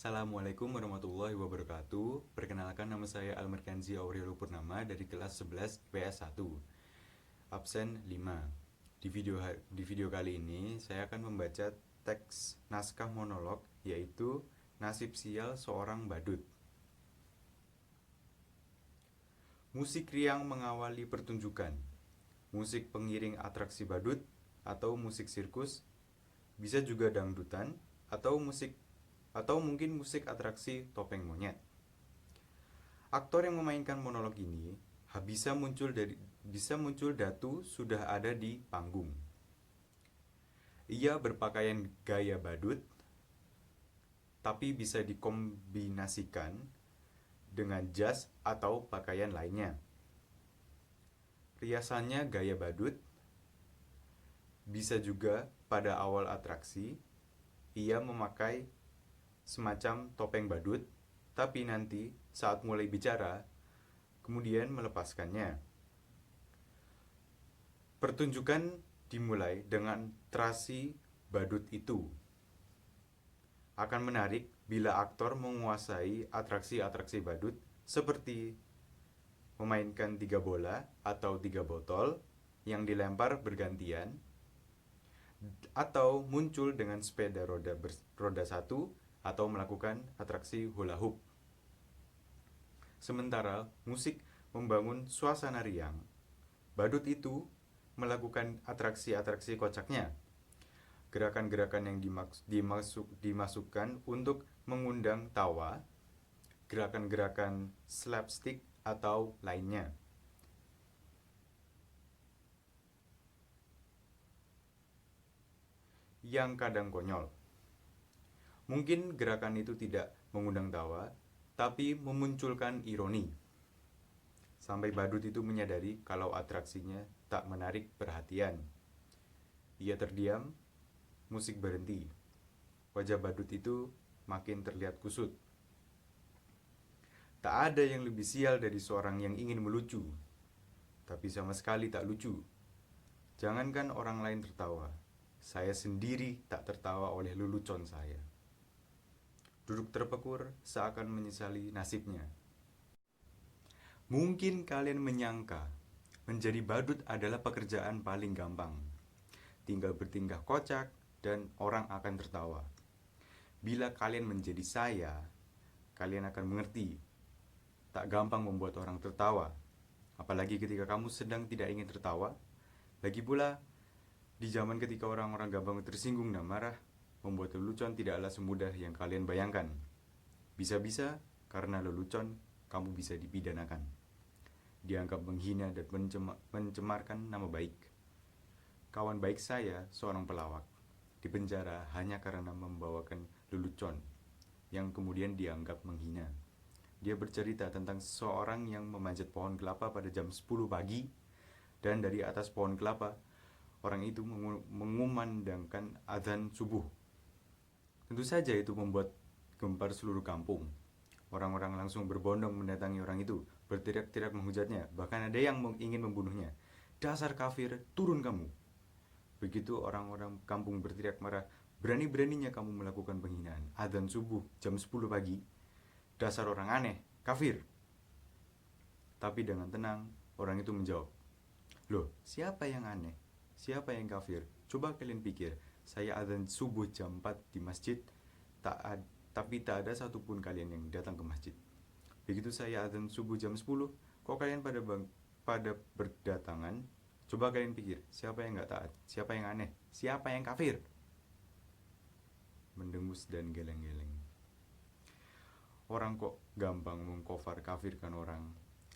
Assalamualaikum warahmatullahi wabarakatuh. Perkenalkan, nama saya Almerkanzi Aurelio Purnama dari kelas 11 PS 1. Absen 5. Di video kali ini saya akan membaca teks naskah monolog, yaitu Nasib Sial Seorang Badut. Musik riang mengawali pertunjukan. Musik pengiring atraksi badut atau musik sirkus, bisa juga dangdutan atau mungkin musik atraksi topeng monyet. Aktor yang memainkan monolog ini bisa muncul datu sudah ada di panggung. Ia berpakaian gaya badut, tapi bisa dikombinasikan dengan jas atau pakaian lainnya. Riasannya gaya badut, bisa juga pada awal atraksi ia memakai semacam topeng badut, tapi nanti saat mulai bicara, kemudian melepaskannya. Pertunjukan dimulai dengan terasi badut itu. Akan menarik bila aktor menguasai atraksi-atraksi badut seperti memainkan 3 bola atau 3 botol yang dilempar bergantian, atau muncul dengan sepeda roda 1 atau melakukan atraksi hula hoop. Sementara musik membangun suasana riang, badut itu melakukan atraksi-atraksi kocaknya. Gerakan-gerakan yang dimasukkan untuk mengundang tawa, gerakan-gerakan slapstick atau lainnya. Yang kadang konyol. Mungkin gerakan itu tidak mengundang tawa, tapi memunculkan ironi. Sampai badut itu menyadari kalau atraksinya tak menarik perhatian. Ia terdiam, musik berhenti. Wajah badut itu makin terlihat kusut. Tak ada yang lebih sial dari seorang yang ingin melucu, tapi sama sekali tak lucu. Jangankan orang lain tertawa, saya sendiri tak tertawa oleh lelucon saya. Duduk terpekur seakan menyesali nasibnya. Mungkin kalian menyangka menjadi badut adalah pekerjaan paling gampang. Tinggal bertingkah kocak dan orang akan tertawa. Bila kalian menjadi saya, kalian akan mengerti. Tak gampang membuat orang tertawa. Apalagi ketika kamu sedang tidak ingin tertawa. Lagi pula, di zaman ketika orang-orang gampang tersinggung dan marah, membuat lelucon tidaklah semudah yang kalian bayangkan. Bisa-bisa karena lelucon kamu bisa dipidanakan, dianggap menghina dan mencemarkan nama baik. Kawan baik saya, seorang pelawak, dipenjara hanya karena membawakan lelucon yang kemudian dianggap menghina. Dia bercerita tentang seseorang yang memanjat pohon kelapa pada jam 10 pagi, dan dari atas pohon kelapa orang itu mengumandangkan azan subuh. Tentu saja itu membuat gempar seluruh kampung. Orang-orang langsung berbondong mendatangi orang itu, berteriak-teriak menghujatnya. Bahkan ada yang ingin membunuhnya. Dasar kafir, turun kamu. Begitu orang-orang kampung berteriak marah, berani-beraninya kamu melakukan penghinaan. Azan subuh jam 10 pagi. Dasar orang aneh, kafir. Tapi dengan tenang, orang itu menjawab, loh, siapa yang aneh? Siapa yang kafir? Coba kalian pikir, saya azan subuh jam 4 di masjid, tapi tak ada satupun kalian yang datang ke masjid. Begitu saya azan subuh jam 10, kok kalian pada berdatangan? Coba kalian pikir, siapa yang gak taat? Siapa yang aneh? Siapa yang kafir? Mendengus dan geleng-geleng. Orang kok gampang mengkofar kafirkan orang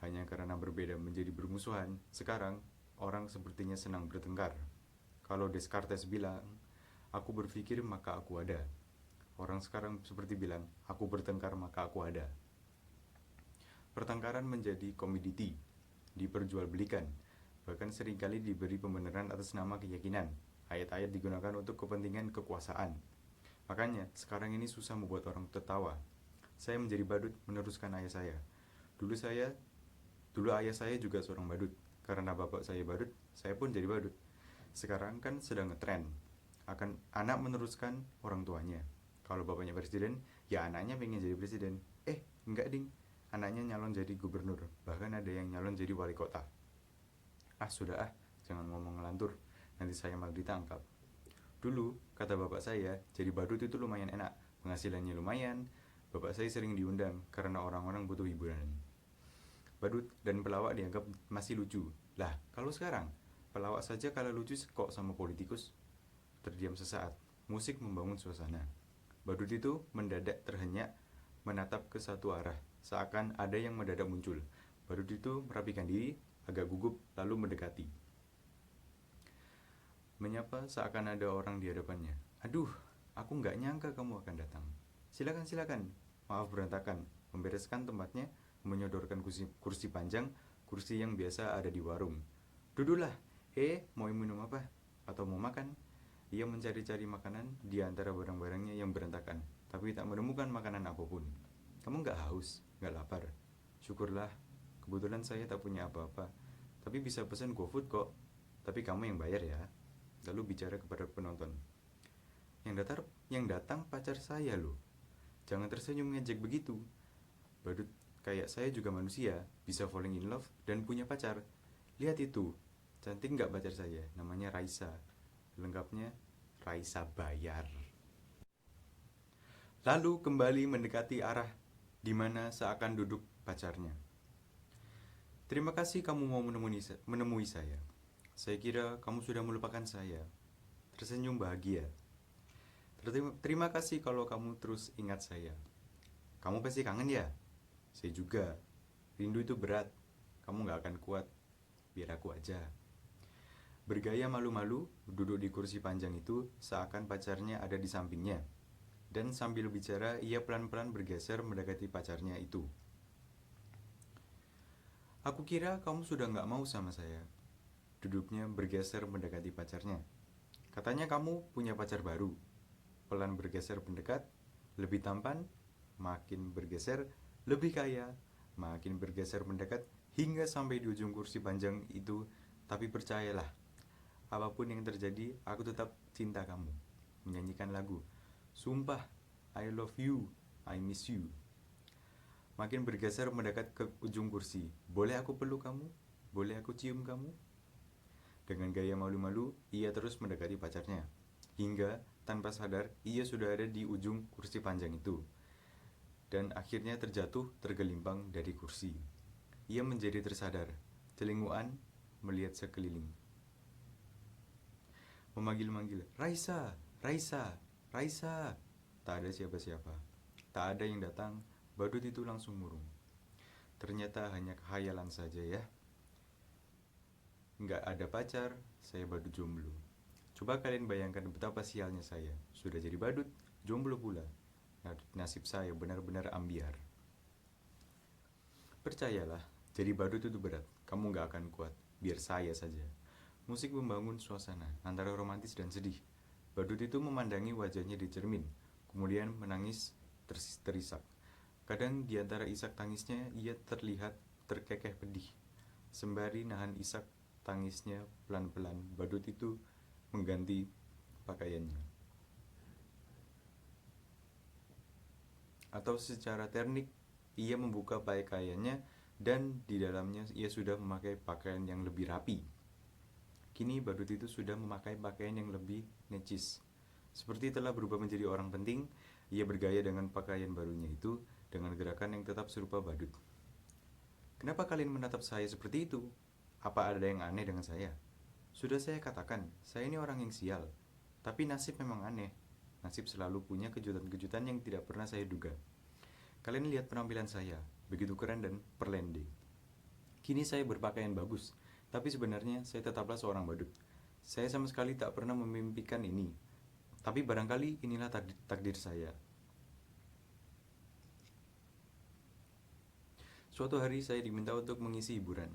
hanya karena berbeda menjadi bermusuhan. Sekarang orang sepertinya senang bertengkar. Kalau Descartes bilang, aku berpikir maka aku ada. Orang sekarang seperti bilang, aku bertengkar maka aku ada. Pertengkaran menjadi komoditi, diperjualbelikan, bahkan seringkali diberi pembenaran atas nama keyakinan. Ayat-ayat digunakan untuk kepentingan kekuasaan. Makanya sekarang ini susah membuat orang tertawa. Saya menjadi badut meneruskan ayah saya. Dulu ayah saya juga seorang badut. Karena bapak saya badut, saya pun jadi badut. Sekarang kan sedang ngetren akan anak meneruskan orang tuanya. Kalau bapaknya presiden, Ya anaknya pengen jadi presiden. Enggak ding, anaknya nyalon jadi gubernur. Bahkan ada yang nyalon jadi wali kota. Sudah jangan ngomong ngelantur, nanti saya malah ditangkap. Dulu, kata bapak saya, jadi badut itu lumayan enak, penghasilannya lumayan. Bapak saya sering diundang karena orang-orang butuh hiburan. Badut dan pelawak dianggap masih lucu. Lah, kalau sekarang, pelawak saja kalau lucu kok sama politikus. Terdiam sesaat, musik membangun suasana. Badut itu mendadak terhenyak, menatap ke satu arah, seakan ada yang mendadak muncul. Badut itu merapikan diri, agak gugup, lalu mendekati. Menyapa seakan ada orang di hadapannya. Aduh, aku nggak nyangka kamu akan datang. Silakan, silakan. Maaf berantakan. Membereskan tempatnya, menyodorkan kursi panjang, kursi yang biasa ada di warung. Duduklah. Mau minum apa? Atau mau makan? Ia mencari-cari makanan di antara barang-barangnya yang berantakan, tapi tak menemukan makanan apapun. Kamu nggak haus? Nggak lapar? Syukurlah, kebetulan saya tak punya apa-apa. Tapi bisa pesan GoFood kok. Tapi kamu yang bayar ya. Lalu bicara kepada penonton. Yang datang pacar saya loh. Jangan tersenyum ngejek begitu. Badut kayak saya juga manusia, bisa falling in love dan punya pacar. Lihat itu, cantik nggak pacar saya? Namanya Raisa. Lengkapnya Raisa Bayar. Lalu kembali mendekati arah di mana seakan duduk pacarnya. Terima kasih kamu mau menemui saya. Saya kira kamu sudah melupakan saya. Tersenyum bahagia. Terima kasih kalau kamu terus ingat saya. Kamu pasti kangen ya? Saya juga. Rindu itu berat. Kamu gak akan kuat. Biar aku aja. Bergaya malu-malu, duduk di kursi panjang itu seakan pacarnya ada di sampingnya. Dan sambil bicara, ia pelan-pelan bergeser mendekati pacarnya itu. Aku kira kamu sudah gak mau sama saya. Duduknya bergeser mendekati pacarnya. Katanya kamu punya pacar baru. Pelan bergeser mendekat, lebih tampan, makin bergeser, lebih kaya, makin bergeser mendekat, hingga sampai di ujung kursi panjang itu. Tapi percayalah, apapun yang terjadi, aku tetap cinta kamu. Menyanyikan lagu, Sumpah, I love you, I miss you. Makin bergeser mendekat ke ujung kursi. Boleh aku peluk kamu? Boleh aku cium kamu? Dengan gaya malu-malu, ia terus mendekati pacarnya. Hingga, tanpa sadar, ia sudah ada di ujung kursi panjang itu. Dan akhirnya terjatuh tergelimpang dari kursi. Ia menjadi tersadar, celinguan melihat sekeliling. Memanggil-manggil, Raisa, Raisa, Raisa. Tak ada siapa-siapa. Tak ada yang datang, badut itu langsung murung. Ternyata hanya khayalan saja ya. Nggak ada pacar, saya badut jomblo. Coba kalian bayangkan betapa sialnya saya. Sudah jadi badut, jomblo pula. Nasib saya benar-benar ambiar. Percayalah, jadi badut itu berat. Kamu nggak akan kuat. Biar saya saja. Musik membangun suasana antara romantis dan sedih. Badut itu memandangi wajahnya di cermin, kemudian menangis terisak. Kadang di antara isak tangisnya ia terlihat terkekeh pedih. Sembari nahan isak tangisnya pelan-pelan, badut itu mengganti pakaiannya. Atau secara teknik, ia membuka pakaiannya dan di dalamnya ia sudah memakai pakaian yang lebih rapi. Kini badut itu sudah memakai pakaian yang lebih necis. Seperti telah berubah menjadi orang penting, ia bergaya dengan pakaian barunya itu dengan gerakan yang tetap serupa badut. Kenapa kalian menatap saya seperti itu? Apa ada yang aneh dengan saya? Sudah saya katakan, saya ini orang yang sial. Tapi nasib memang aneh. Nasib selalu punya kejutan-kejutan yang tidak pernah saya duga. Kalian lihat penampilan saya, begitu keren dan perlende. Kini saya berpakaian bagus, tapi sebenarnya saya tetaplah seorang badut. Saya sama sekali tak pernah memimpikan ini. Tapi barangkali inilah takdir saya. Suatu hari saya diminta untuk mengisi hiburan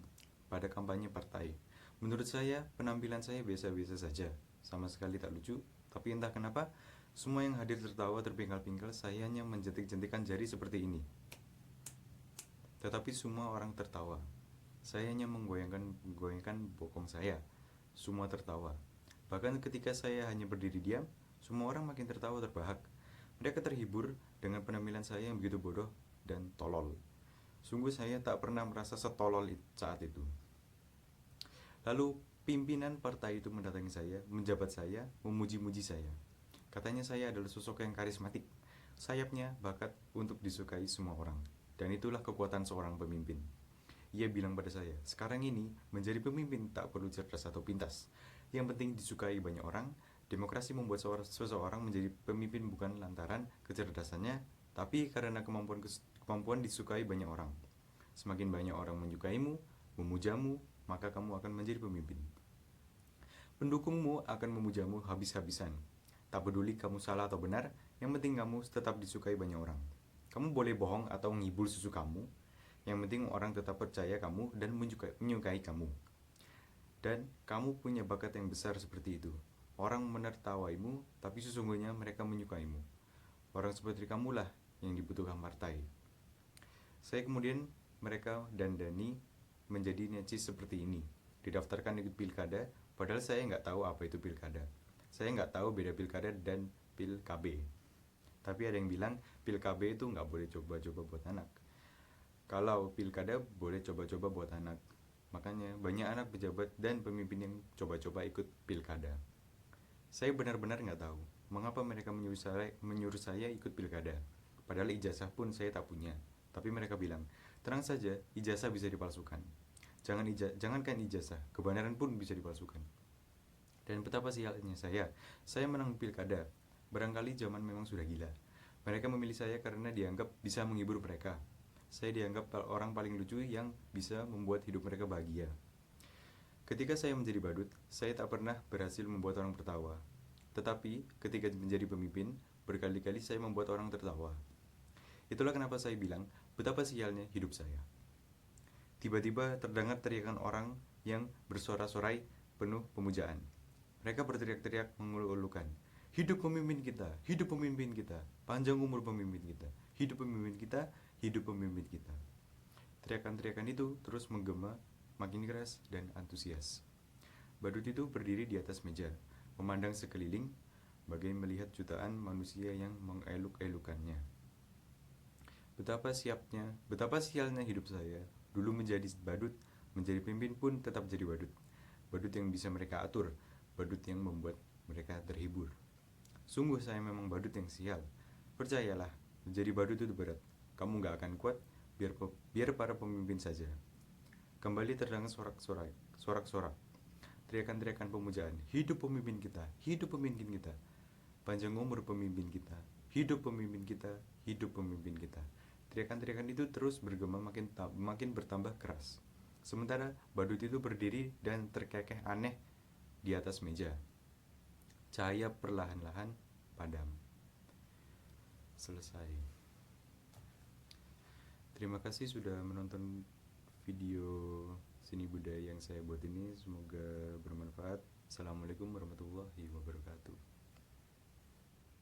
pada kampanye partai. Menurut saya, penampilan saya biasa-biasa saja, sama sekali tak lucu. Tapi entah kenapa, semua yang hadir tertawa terpingkal-pingkal. Saya hanya menjentik-jentikan jari seperti ini. Tetapi semua orang tertawa. Saya hanya menggoyangkan bokong saya. Semua tertawa. Bahkan ketika saya hanya berdiri diam, semua orang makin tertawa terbahak. Mereka terhibur dengan penampilan saya yang begitu bodoh dan tolol. Sungguh saya tak pernah merasa setolol saat itu. Lalu pimpinan partai itu mendatangi saya, menjabat saya, memuji-muji saya. Katanya saya adalah sosok yang karismatik, sayapnya bakat untuk disukai semua orang. Dan itulah kekuatan seorang pemimpin. Ia bilang pada saya, sekarang ini menjadi pemimpin tak perlu cerdas atau pintas. Yang penting disukai banyak orang. Demokrasi membuat seseorang menjadi pemimpin bukan lantaran kecerdasannya, tapi karena kemampuan disukai banyak orang. Semakin banyak orang menyukaimu, memujamu, maka kamu akan menjadi pemimpin. Pendukungmu akan memujamu habis-habisan. Tak peduli kamu salah atau benar, yang penting kamu tetap disukai banyak orang. Kamu boleh bohong atau ngibul susu kamu, yang penting orang tetap percaya kamu dan menyukai kamu. Dan kamu punya bakat yang besar seperti itu. Orang menertawaimu, tapi sesungguhnya mereka menyukaimu. Orang seperti kamulah yang dibutuhkan partai. Saya kemudian mereka dandani menjadi necis seperti ini. Didaftarkan ikut pilkada, padahal saya nggak tahu apa itu pilkada. Saya nggak tahu beda pilkada dan pil KB. Tapi ada yang bilang pil KB itu nggak boleh coba-coba buat anak. Kalau pilkada boleh coba-coba buat anak. Makanya banyak anak pejabat dan pemimpin yang coba-coba ikut pilkada. Saya benar-benar nggak tahu mengapa mereka menyuruh saya ikut pilkada. Padahal ijazah pun saya tak punya. Tapi mereka bilang, tenang saja, ijazah bisa dipalsukan. Jangankan ijazah, kebenaran pun bisa dipalsukan. Dan betapa sialnya saya menang pilkada. Barangkali zaman memang sudah gila. Mereka memilih saya karena dianggap bisa menghibur mereka. Saya dianggap orang paling lucu yang bisa membuat hidup mereka bahagia. Ketika saya menjadi badut, saya tak pernah berhasil membuat orang tertawa. Tetapi ketika menjadi pemimpin, berkali-kali saya membuat orang tertawa. Itulah kenapa saya bilang, betapa sialnya hidup saya. Tiba-tiba terdengar teriakan orang yang bersorak-sorai penuh pemujaan. Mereka berteriak-teriak mengulu-ulukan, hidup pemimpin kita, hidup pemimpin kita, panjang umur pemimpin kita, hidup pemimpin kita, hidup pemimpin kita. Teriakan-teriakan itu terus menggema, makin keras dan antusias. Badut itu berdiri di atas meja, memandang sekeliling, bagai melihat jutaan manusia yang mengeluk-elukannya. Betapa sialnya hidup saya. Dulu menjadi badut, menjadi pemimpin pun tetap jadi badut. Badut yang bisa mereka atur, badut yang membuat mereka terhibur. Sungguh saya memang badut yang sial. Percayalah, menjadi badut itu berat. Kamu gak akan kuat, biar para pemimpin saja. Kembali terdengar sorak-sorak. Teriakan-teriakan pemujaan, hidup pemimpin kita, hidup pemimpin kita, panjang umur pemimpin kita, hidup pemimpin kita, hidup pemimpin kita. Teriakan-teriakan itu terus bergema makin bertambah keras. Sementara badut itu berdiri dan terkekeh aneh di atas meja. Cahaya perlahan-lahan padam. Selesai. Terima kasih sudah menonton video seni budaya yang saya buat ini. Semoga bermanfaat. Assalamualaikum warahmatullahi wabarakatuh.